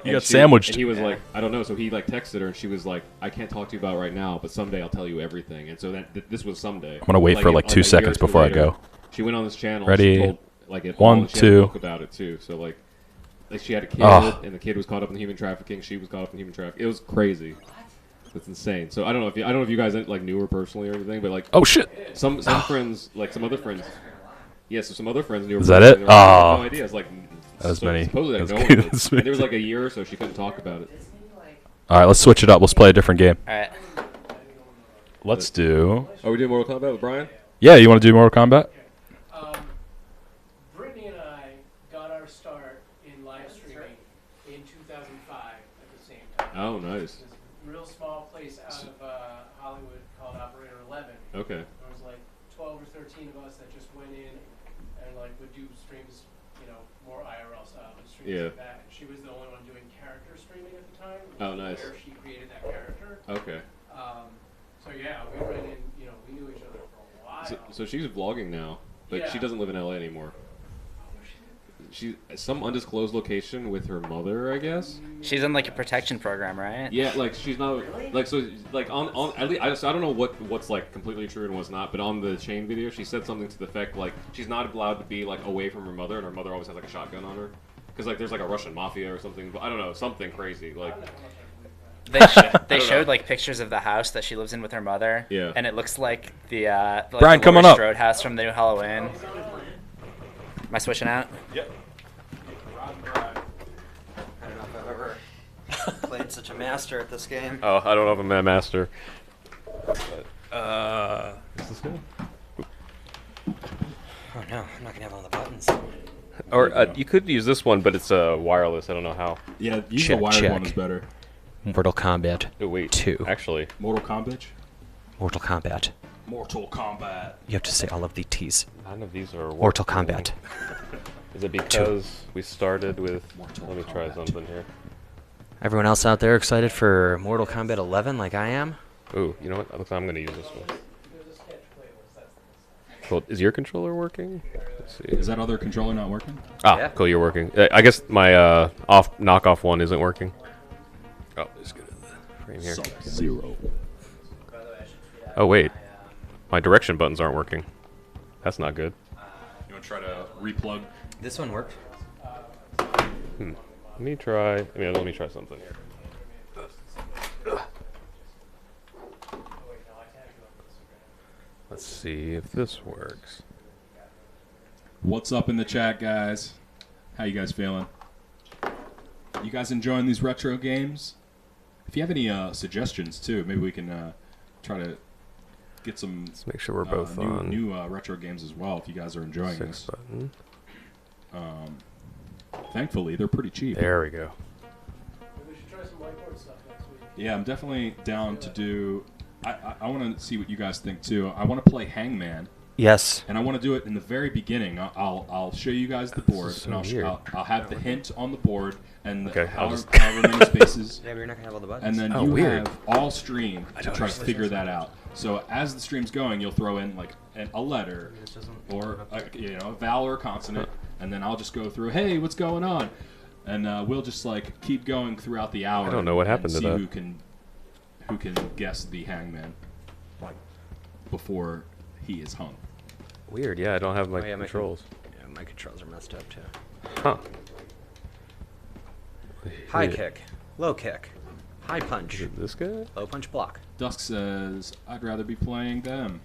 And got sandwiched. And he was like, I don't know. So he like texted her, and she was like, I can't talk to you about it right now, but someday I'll tell you everything. And so this was someday. I'm going to wait for like 2 seconds before I go. She went on this channel. Ready? She told, like it One, all, and she had two. a book about it too. So like she had a kid, Oh. and the kid was caught up in human trafficking. She was caught up in human trafficking. It was crazy. It's insane. So I don't know if you guys like knew her personally or anything, but like Oh, shit. some friends, like some other friends. Yeah, so some other friends knew her. Is that personally, it? and they were like, I Oh. have no idea. It's like As many- Supposedly, as no one good did. as And there was many. like a year or so she couldn't talk about it. Disney, like, All right, let's switch it up. Let's play a different game. All right. Let's do... Are we doing Mortal Kombat with Brian? Yeah, you want to do Mortal Kombat? Um, Brittany and I got our start in live streaming in 2005 at the same time. Oh, nice. This real small place out of Hollywood called Operator 11. Okay. There was like 12 or 13 of us that just went in and like would do streams, more IRL style, but streams Yeah. like that. And she was the only one doing character streaming at the time. which Oh, is nice. Where she created that character. Okay. So yeah, we ran in. We knew each other for a while. So she's vlogging now, but she Yeah. doesn't live in LA anymore. she's some undisclosed location with her mother, I guess. She's in like a protection program, right? Yeah, like she's not like so like on at least I don't know what's like completely true and what's not, but on the chain video she said something to the effect like she's not allowed to be like away from her mother, and her mother always has like a shotgun on her because like there's like a Russian mafia or something, but I don't know, something crazy like. They showed like pictures of the house that she lives in with her mother. Yeah. And it looks like the Brian, the come on Laurie up. Strode house from the new Halloween. Am I switching out? Yep. I don't know if I've ever played such a master at this game. Oh, I don't know if I'm a master. But, is this good? Oh no, I'm not gonna have all the buttons. Or you could use this one, but it's wireless. I don't know how. Yeah, use Check, the wired check. one is better. Mortal Kombat Oh wait, 2. actually, Mortal Kombat. Mortal Kombat. Mortal Kombat. You have to say all of the T's. none of these are. Mortal working. Kombat. Is it because we started with? Mortal Let me try Kombat. something here. Everyone else out there excited for Mortal Kombat 11 like I am? Ooh, you know what? Looks like I'm gonna use this one. Cool. Is your controller working? Let's see. Is that other controller not working? Ah, Yeah. cool. You're working. I guess my knockoff one isn't working. Oh, let's get the frame here. Sub-Zero. Oh wait, my direction buttons aren't working. That's not good. You want to try to replug? This one worked. Let me try. Let me try something here. Let's see if this works. What's up in the chat, guys? How you guys feeling? You guys enjoying these retro games? If you have any suggestions too, maybe we can try to get some Let's make sure we're both new, on new retro games as well. If you guys are enjoying 6 this, button. thankfully they're pretty cheap. There we go. We should try some whiteboard stuff next week. Yeah, I'm definitely down to do. I want to see what you guys think too. I want to play Hangman, Yes. and I want to do it in the very beginning. I'll show you guys the board, so and weird. I'll have the hint on the board and Okay, I'll however many spaces. Yeah, but you're not gonna have all the buttons. And then Oh, you weird. have all stream to don't try to figure that out. So as the stream's going, you'll throw in like a letter or a vowel or a consonant, and then I'll just go through. Hey, what's going on? And we'll just like keep going throughout the hour. I don't know what and happened to see that. who can guess the hangman before he is hung. Weird. Yeah, I don't have my Oh, yeah, my- controls. Yeah, my controls are messed up too. Huh. High Yeah. kick, low kick, high Is punch, it this guy? low punch block. Dusk says, "I'd rather be playing them."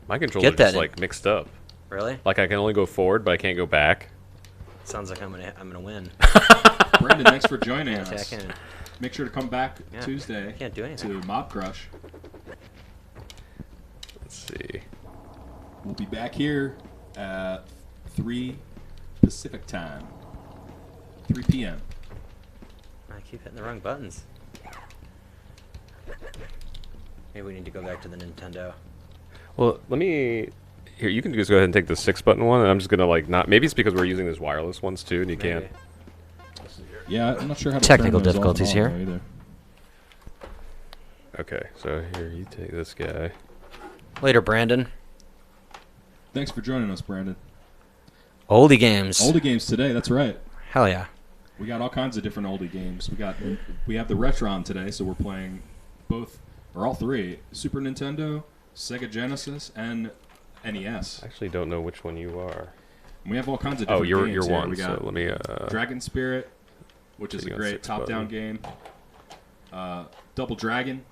My controls Get are that just in. like mixed up. Really? Like I can only go forward, but I can't go back. Sounds like I'm gonna win. Brandon, thanks for joining Can't say I us. can. Make sure to come back Yeah. Tuesday Can't do anything. to Mobcrush. Let's see. We'll be back here at 3 Pacific time. 3 p.m. I keep hitting the wrong buttons. Maybe we need to go back to the Nintendo. Well, let me. Here, you can just go ahead and take the 6 button one, and I'm just gonna like not. Maybe it's because we're using these wireless ones too, and you Maybe. can't. Yeah, I'm not sure how to Technical turn those off difficulties and on here. either. Okay, so here you take this guy. Later, Brandon. Thanks for joining us, Brandon. Oldie games. Oldie games today. That's right. Hell yeah. We got all kinds of different oldie games. We have the Retron today, so we're playing both or all three: Super Nintendo, Sega Genesis, and NES. I actually don't know which one you are. And we have all kinds of Oh, different you're games here. one. We got So let me. Dragon Spirit, which is So a you got great 6 top-down button. game. Double Dragon.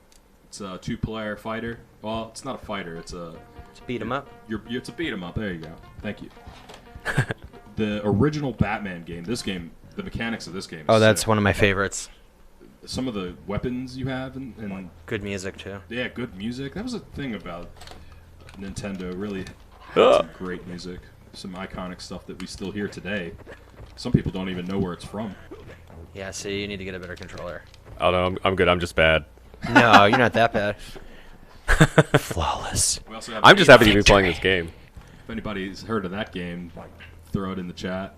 It's a 2-player fighter. Well, it's not a fighter. It's a Let's beat 'em up. It's a beat 'em up. There you go. Thank you. The original Batman game. This game, the mechanics of this game. Oh, is that's sick. one of my favorites. Some of the weapons you have, and Good music too. yeah, good music. That was a thing about Nintendo. Really had Ah. some great music, some iconic stuff that we still hear today. Some people don't even know where it's from. Yeah, see, you need to get a better controller. Oh no, I'm good. I'm just bad. No, you're not that bad. Flawless. We also have I'm just happy to be Victory. playing this game. If anybody's heard of that game, throw it in the chat.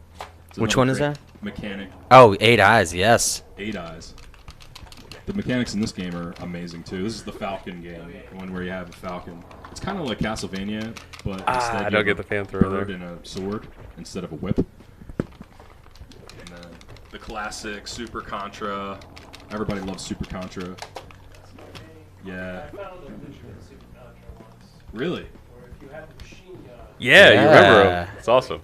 It's Which another one is great that? Mechanic, Oh, 8 Eyes, yes. 8 Eyes. The mechanics in this game are amazing too. This is the Falcon game, the one where you have a Falcon. It's kind of like Castlevania, but instead I you don't have get a the fan throw bird there. and a sword instead of a whip. And then the classic Super Contra. Everybody loves Super Contra. Yeah. I found a glitch in Super Contra once, Really? where if you had the machine gun, Yeah, you remember Yeah. him. It's awesome.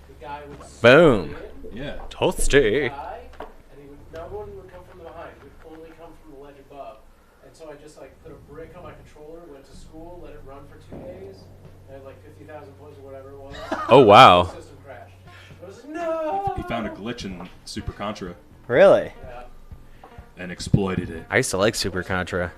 the guy would Boom. in, Yeah. Toasty. die, and he would, no one would come from the behind. He would only come from the ledge above. And so I just like put a brick on my controller, went to school, let it run for 2 days, and had like 50,000 points or whatever it was. Oh, wow. The system crashed. I was like, no. He found a glitch in Super Contra Really? Yeah. and exploited it. I used to like Super Contra.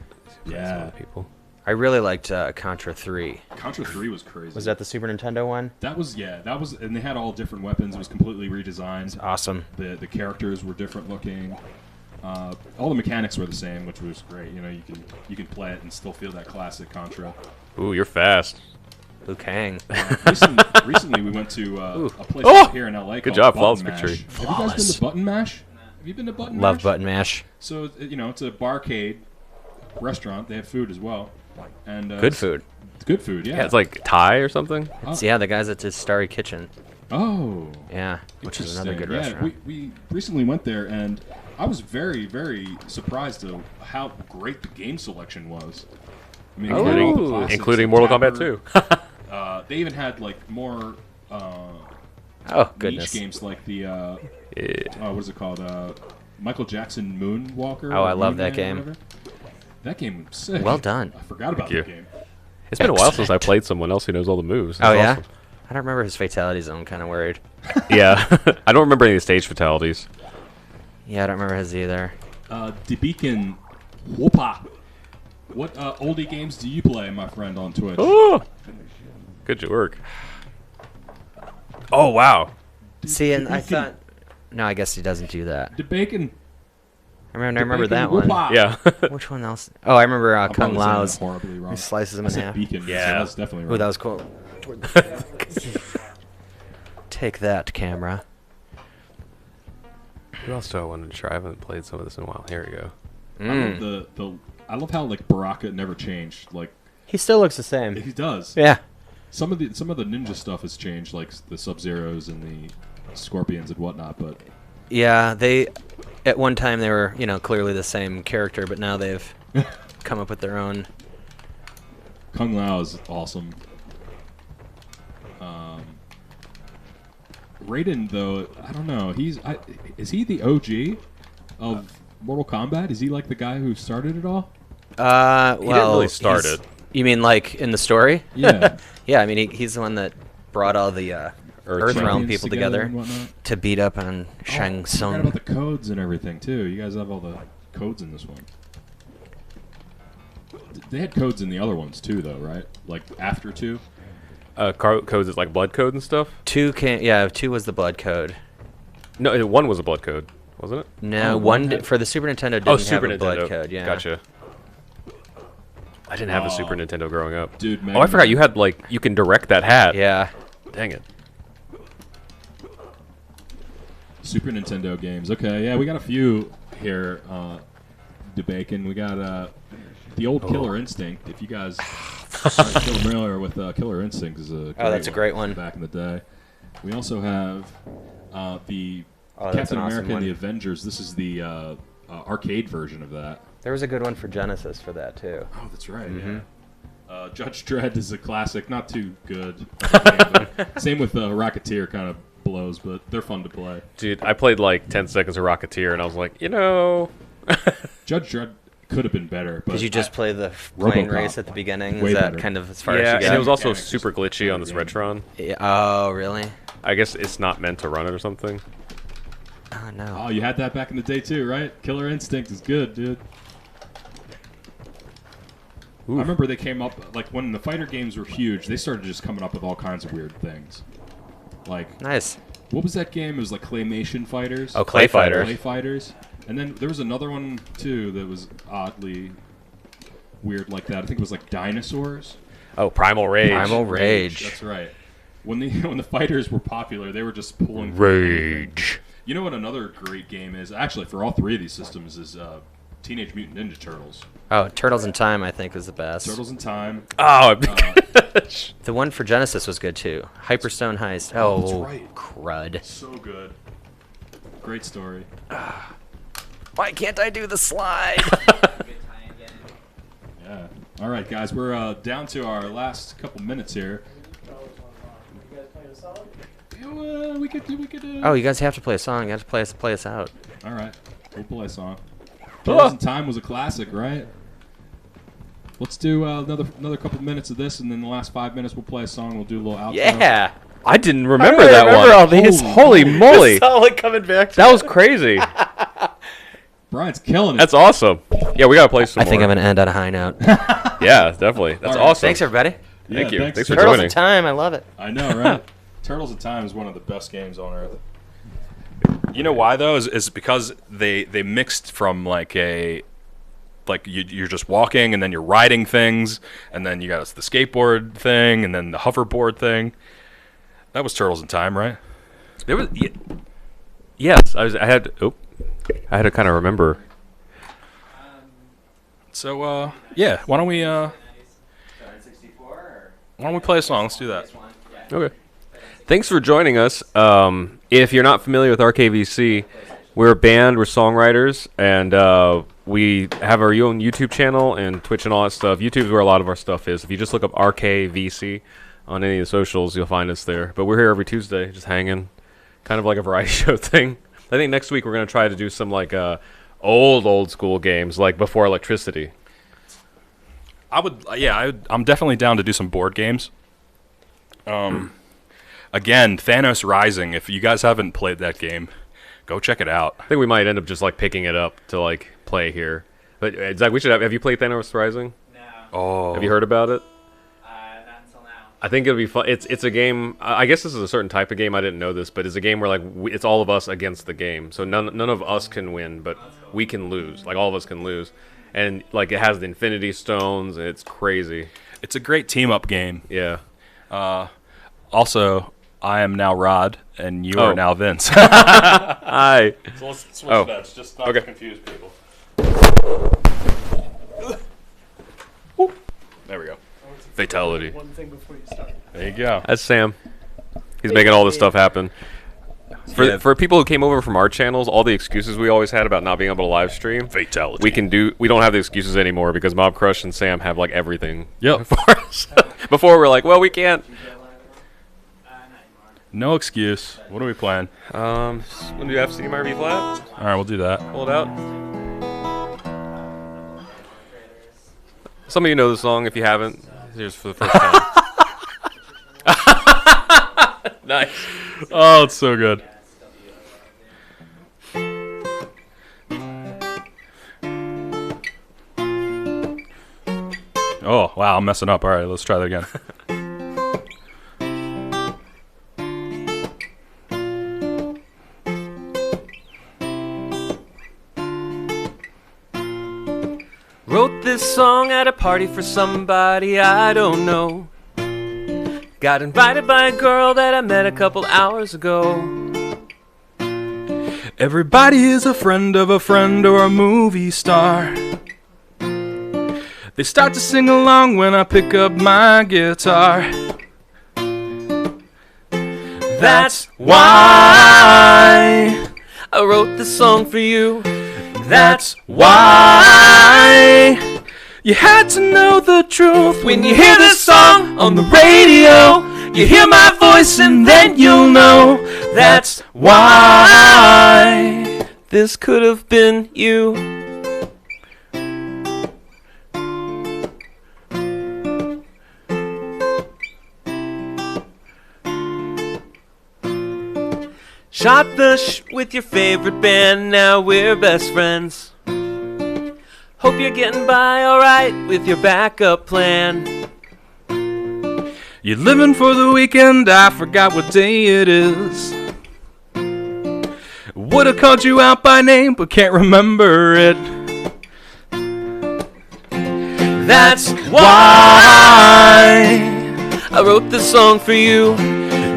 Yeah. People. I really liked Contra 3. Contra 3 was crazy. Was that the Super Nintendo one? That was, and they had all different weapons. It was completely redesigned. Awesome. The characters were different looking. All the mechanics were the same, which was great. You know, you can play it and still feel that classic Contra. Ooh, you're fast. Liu Kang. Recently, we went to a place Oh! here in LA. Good called job, Button flawless Mash. victory. Have you guys been to Button Mash? Have you been to Button Mash? Love Button Mash. So it's a barcade restaurant. They have food as well, and Good food. It's good food. Yeah. Yeah, it's like Thai or something. It's, yeah, the guys at the Starry Kitchen. Oh. Yeah, which is another good Interesting. restaurant. We recently went there, and I was very, very surprised at how great the game selection was. I mean, they had all the classics, Including the Mortal Kombat Tapper. 2. They even had like more Oh, goodness. niche games like the Yeah. what is it called? Michael Jackson Moonwalker. Oh, I or love that Moonman or game. whatever. That game was sick. Well done. I forgot about you. that game. It's been a while since I played someone else who knows all the moves. Oh, That's yeah? awesome. I don't remember his fatalities, I'm kind of worried. Yeah. I don't remember any of the stage fatalities. Yeah, I don't remember his either. DeBeacon Whoopa. What oldie games do you play, my friend, on Twitch? Oh! Good work. Oh, wow. See, and I thought... No, I guess he doesn't do that. DeBacon. I remember that one. Yeah. Which one else? Oh, I remember I'm Kung probably saying that Lao's. horribly wrong. He slices him I in said half. Beacon, so Yeah. that's definitely wrong. Ooh, that was cool. Take that, camera. Who else do I want to try? I haven't played some of this in a while. Here we go. I love how like Baraka never changed. Like He still looks the same. he does. Yeah. Some of the ninja stuff has changed, like the Sub-Zeros and the Scorpions and whatnot. But Yeah, they... At one time, they were, clearly the same character, but now they've come up with their own... Kung Lao is awesome. Raiden, though, I don't know. Is he the OG of Mortal Kombat? Is he like the guy who started it all? Well, He didn't really start he's- it. You mean like in the story? Yeah. Yeah, I mean he's the one that brought all the Earthrealm Champions people together together and whatnot. to beat up on Shang I forgot Tsung. about the codes and everything too. You guys have all the codes in this one. They had codes in the other ones too, though, right? Like after 2. Codes is like blood code and stuff? 2 was the blood code. No, 1 was a blood code, wasn't it? No, Oh, one one had- for the Super Nintendo didn't Oh, have Super a Nintendo. blood code. Yeah, Gotcha. I didn't have a Super Nintendo growing up. Dude, Oh, I forgot you had, you can direct that hat. Yeah, Dang it. Super Nintendo games. Okay, yeah, we got a few here. DeBacon. We got the old Killer Instinct. If you guys aren't familiar with Killer Instinct, is a that's a great one. Back in the day. We also have the Oh, that's Captain an awesome America and one. the Avengers. This is the arcade version of that. there was a good one for Genesis for that too. Oh, that's right. Mm-hmm. Yeah. Judge Dredd is a classic, not too good. But same with Rocketeer, kind of blows, but they're fun to play. Dude, I played 10 seconds of Rocketeer, and I was like, Judge Dredd could have been better, but Did you just play the plane RoboCop. race at the beginning? Way Is that better. kind of as far yeah, as you and get? it was also Mechanics super just- glitchy on this yeah. Retron. Yeah, oh, really? I guess it's not meant to run it or something. Oh no. Oh, you had that back in the day too, right? Killer Instinct is good, dude. I remember they came up when the fighter games were huge. They started just coming up with all kinds of weird things. Like, Nice. what was that game? It was like Claymation Fighters. Oh, Clay Fighters. Clay Fighters. And then there was another one too that was oddly weird like that. I think it was like Dinosaurs. Oh, Primal Rage. Primal Rage. That's right. When the fighters were popular, they were just pulling. Rage. You know what another great game is? Actually, for all 3 of these systems is Teenage Mutant Ninja Turtles. Oh, Turtles in Time, I think, was the best. Turtles in Time. Oh, The one for Genesis was good too. Hyperstone Heist. Oh, that's right. crud. So good. Great story. Why can't I do the slide? Yeah. All right, guys, we're down to our last couple minutes here. You guys playing a song? Yeah, we could. Oh, you guys have to play a song. You have to play us out. All right, we'll play a song. Turtles in Time was a classic, right? Let's do another couple minutes of this, and then the last 5 minutes we'll play a song. We'll do a little outro. Yeah. I didn't remember I that remember one. all these. Holy moly. Solid coming back to That was crazy. Brian's killing it. That's awesome. Yeah, we got to play some I think more. I'm going to end on a high note. Yeah, definitely. That's All right. awesome. Thanks, everybody. Yeah, Thank you. Thanks for Turtles joining. in Time. I love it. I know, right? Turtles in Time is one of the best games on earth. You know why though? Is because they mixed from you're just walking and then you're riding things and then you got the skateboard thing and then the hoverboard thing. That was Turtles in Time, right? There was yes, I had to kind of remember. So yeah, why don't we play a song? Let's do that. Okay. Thanks for joining us. If you're not familiar with RKVC, we're a band, we're songwriters, and we have our own YouTube channel and Twitch and all that stuff. YouTube is where a lot of our stuff is. If you just look up RKVC on any of the socials, you'll find us there. But we're here every Tuesday, just hanging, kind of like a variety show thing. I think next week we're going to try to do some old school games, like before electricity. I'm definitely down to do some board games. Again, Thanos Rising. If you guys haven't played that game, go check it out. I think we might end up just picking it up to play here. But Zach, we should have you played Thanatos Rising? No. Oh, Have you heard about it? Not until now. I think it'll be fun. It's a game. I guess this is a certain type of game. I didn't know this, but it's a game where it's all of us against the game. So none of us can win, but we can lose. All of us can lose, and it has the Infinity Stones, and it's crazy. It's a great team up game. Yeah. Also, I am now Rod, and you are now Vince. Hi. So let's switch Oh. that, just not Okay. to confuse people. There we go. Fatality. One thing before you start. There you go. That's Sam. He's making all this stuff happen. For people who came over from our channels, all the excuses we always had about not being able to live stream, Fatality. we don't have the excuses anymore because Mobcrush and Sam have everything Yep. for us. Before we're well, we can't. No excuse. What are we playing? When do you have C minor B flat? All right, we'll do that. Pull it out. Some of you know the song. If you haven't, here's for the first time. Nice. Oh, it's so good. Oh, wow, I'm messing up. All right, let's try that again. Wrote this song at a party for somebody I don't know. Got invited by a girl that I met a couple hours ago. Everybody is a friend of a friend or a movie star. They start to sing along when I pick up my guitar. That's why I wrote this song for you. That's why you had to know the truth. When you hear this song on the radio, you hear my voice and then you'll know. That's why this could have been you. Shot the with your favorite band, now we're best friends. Hope you're getting by alright with your backup plan. you're living for the weekend. I forgot what day it is. Would've called you out by name, but can't remember it. That's why I wrote this song for you.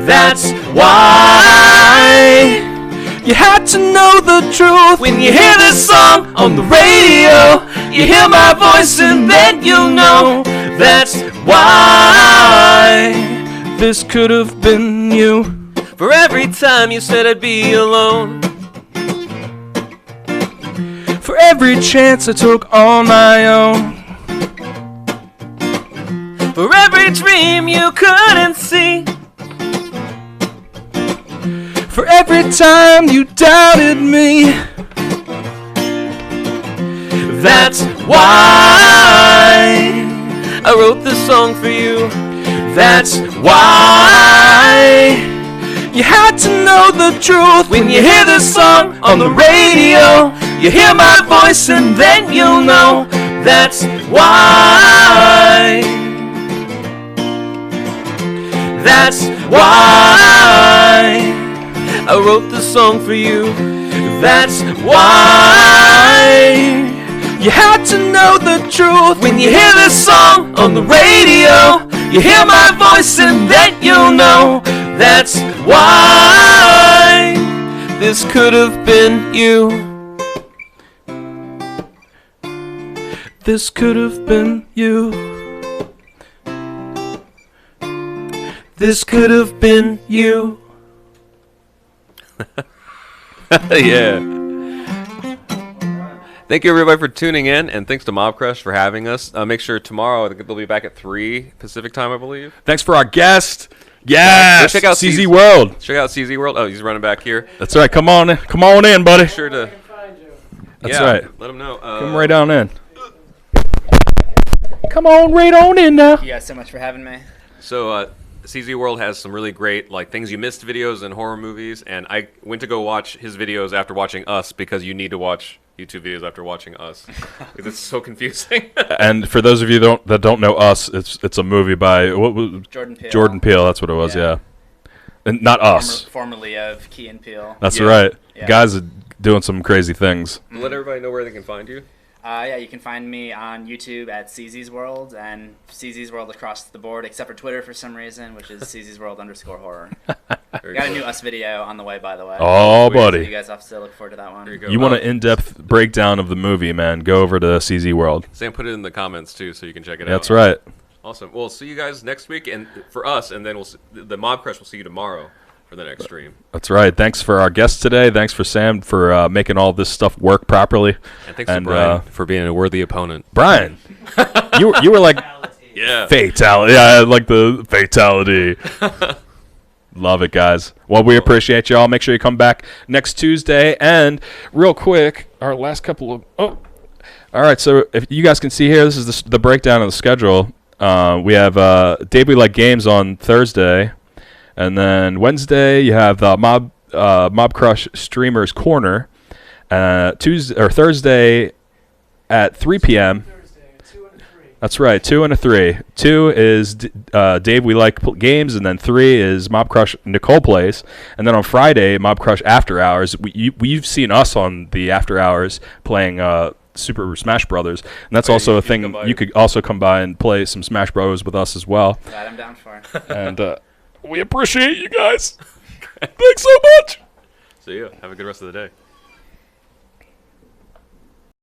That's why You had to know the truth. When you hear this song on the radio, you hear my voice and then you'll know that's why this could have been you. For every time you said I'd be alone, for every chance I took on my own, for every dream you couldn't see, for every time you doubted me. That's why I wrote this song for you. That's why you had to know the truth. When you hear this song on the radio, you hear my voice and then you'll know. That's why. That's why I wrote this song for you. That's why you had to know the truth. When you hear this song on the radio, you hear my voice and then you'll know. That's why this could have been you. This could have been you. This could have been you. Yeah. Thank you, everybody, for tuning in, and thanks to Mobcrush for having us. Make sure tomorrow they'll be back at 3 Pacific time, I believe. Thanks for our guest. Yes, Check out CZ World. Check out CZ World. Oh, he's running back here. That's right. Come on in, buddy. Make sure to. Find you. That's yeah, right. Let him know. Come right on in. Come on right on in now. Thank you guys so much for having me. So, CZ World has some really great things you missed videos and horror movies, and I went to go watch his videos after watching us because you need to watch YouTube videos after watching us because it's so confusing. And for those of you that don't know us, it's a movie by Jordan Peele. Jordan Peele. That's what it was. Yeah. And not us. Formerly of Key and Peele. That's Yeah. right. Yeah. Guys are doing some crazy things. Let everybody know where they can find you. Yeah, you can find me on YouTube at CZ's World and CZ's World across the board, except for Twitter for some reason, which is CZ's World_horror. Very Got a cool. new Us video on the way, by the way. Oh, Sweet. So buddy. you guys have to look forward to that one. There you go. You want an in-depth breakdown of the movie, man? Go over to CZ World. Sam put it in the comments too, so you can check it out. That's right. Awesome. We'll see you guys next week, and for us, and then the Mobcrush will see you tomorrow for the next stream. That's right. Thanks for our guests today. Thanks for Sam for making all this stuff work properly. And thanks to Brian for being a worthy opponent. Brian, you were like Yeah. fatality. Yeah, I like the fatality. Love it, guys. Well, we appreciate y'all. Make sure you come back next Tuesday. And real quick, our last couple of all right. So if you guys can see here, this is the breakdown of the schedule. We have DaveWeLike games on Thursday, and then Wednesday you have the Mobcrush Streamers Corner. Tuesday or Thursday at 3 p.m. Thursday, 2 and 3. That's right, 2 and a 3. 2 is DaveWeLike games, and then 3 is Mobcrush Nicole plays. And then on Friday, Mobcrush After Hours. We've seen us on the After Hours playing Super Smash Brothers, and that's also a thing. You could also come by and play some Smash Bros with us as well. That I'm down for. And we appreciate you guys. Thanks so much. See ya. Have a good rest of the day.